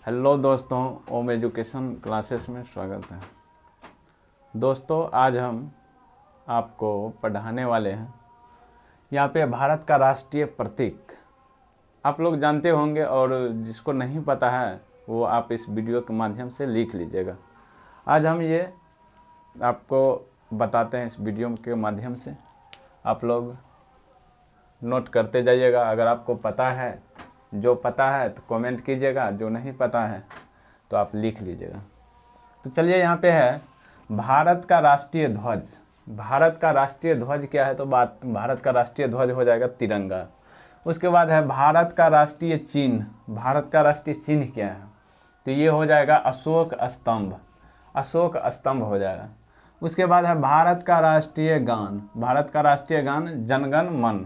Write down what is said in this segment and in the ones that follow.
Hello दोस्तों, ओम education classes में स्वागत है। दोस्तों, आज हम आपको पढ़ाने वाले हैं यहाँ पे भारत का राष्ट्रीय प्रतीक। आप लोग जानते होंगे और जिसको नहीं पता है वो आप इस वीडियो के माध्यम से लिख लीजिएगा। आज हम ये आपको बताते हैं इस वीडियो के माध्यम से। आप लोग नोट करते जाइएगा। अगर आपको पता है, जो पता है तो कमेंट कीजिएगा, जो नहीं पता है तो आप लिख लीजिएगा। तो चलिए, यहाँ पे है भारत का राष्ट्रीय ध्वज। भारत का राष्ट्रीय ध्वज क्या है? तो भारत का राष्ट्रीय ध्वज हो जाएगा तिरंगा। उसके बाद है भारत का राष्ट्रीय चिन्ह। भारत का राष्ट्रीय चिन्ह क्या है? तो ये हो जाएगा अशोक स्तंभ। अशोक स्तंभ हो जाएगा। उसके बाद है भारत का राष्ट्रीय गान। भारत का राष्ट्रीय गान जनगण मन।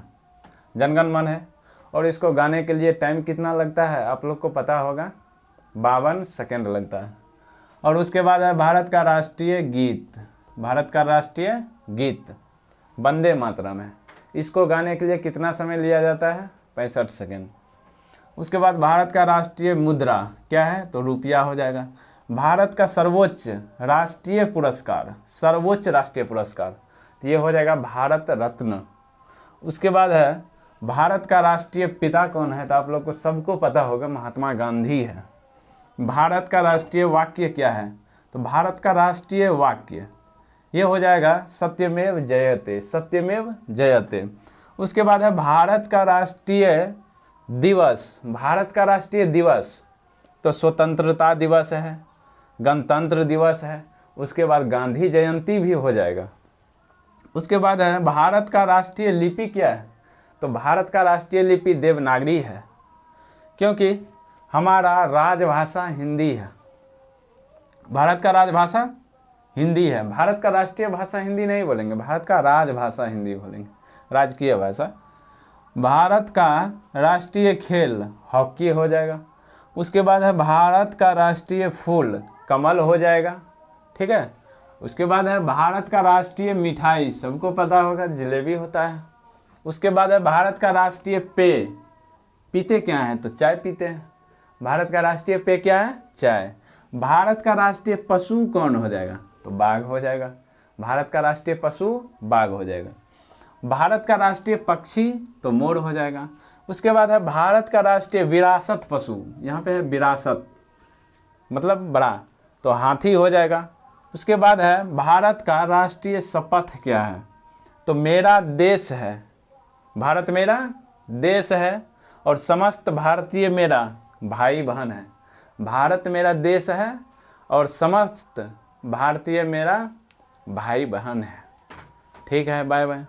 जनगण मन है और इसको गाने के लिए टाइम कितना लगता है आप लोग को पता होगा, 52 सेकेंड लगता है। और उसके बाद है भारत का राष्ट्रीय गीत। भारत का राष्ट्रीय गीत वंदे मातरम है। इसको गाने के लिए कितना समय लिया जाता है? 65 सेकेंड। उसके बाद भारत का राष्ट्रीय मुद्रा क्या है? तो रुपया हो जाएगा। भारत का सर्वोच्च राष्ट्रीय पुरस्कार, सर्वोच्च राष्ट्रीय पुरस्कार, तो ये हो जाएगा भारत रत्न। उसके बाद है भारत का राष्ट्रीय पिता कौन है? तो आप लोग को सबको पता होगा, महात्मा गांधी है। भारत का राष्ट्रीय वाक्य क्या है? तो भारत का राष्ट्रीय वाक्य ये हो जाएगा सत्यमेव जयते। सत्यमेव जयते। उसके बाद है भारत का राष्ट्रीय दिवस। भारत का राष्ट्रीय दिवस तो स्वतंत्रता दिवस है, गणतंत्र दिवस है। उसके बाद गांधी जयंती भी हो जाएगा। उसके बाद है भारत का राष्ट्रीय लिपि क्या है? तो भारत का राष्ट्रीय लिपि देवनागरी है, क्योंकि हमारा राजभाषा हिंदी है। भारत का राजभाषा हिंदी है। भारत का राष्ट्रीय भाषा हिंदी नहीं बोलेंगे, भारत का राजभाषा हिंदी बोलेंगे, राजकीय भाषा। भारत का राष्ट्रीय खेल हॉकी हो जाएगा। उसके बाद है भारत का राष्ट्रीय फूल कमल हो जाएगा, ठीक है। उसके बाद है भारत का राष्ट्रीय मिठाई, सबको पता होगा जलेबी होता है। उसके बाद है भारत का राष्ट्रीय पेय, पीते क्या है? तो चाय पीते हैं। भारत का राष्ट्रीय पेय क्या है? चाय। भारत का राष्ट्रीय पशु कौन हो जाएगा? तो बाघ हो जाएगा। भारत का राष्ट्रीय पशु बाघ हो जाएगा। भारत का राष्ट्रीय पक्षी तो मोर हो जाएगा। उसके बाद है भारत का राष्ट्रीय विरासत पशु, यहाँ पे है विरासत मतलब बड़ा, तो हाथी हो जाएगा। उसके बाद है भारत का राष्ट्रीय शपथ क्या है? तो मेरा देश है, भारत मेरा देश है और समस्त भारतीय मेरा भाई बहन है। भारत मेरा देश है और समस्त भारतीय मेरा भाई बहन है। ठीक है, बाय बाय।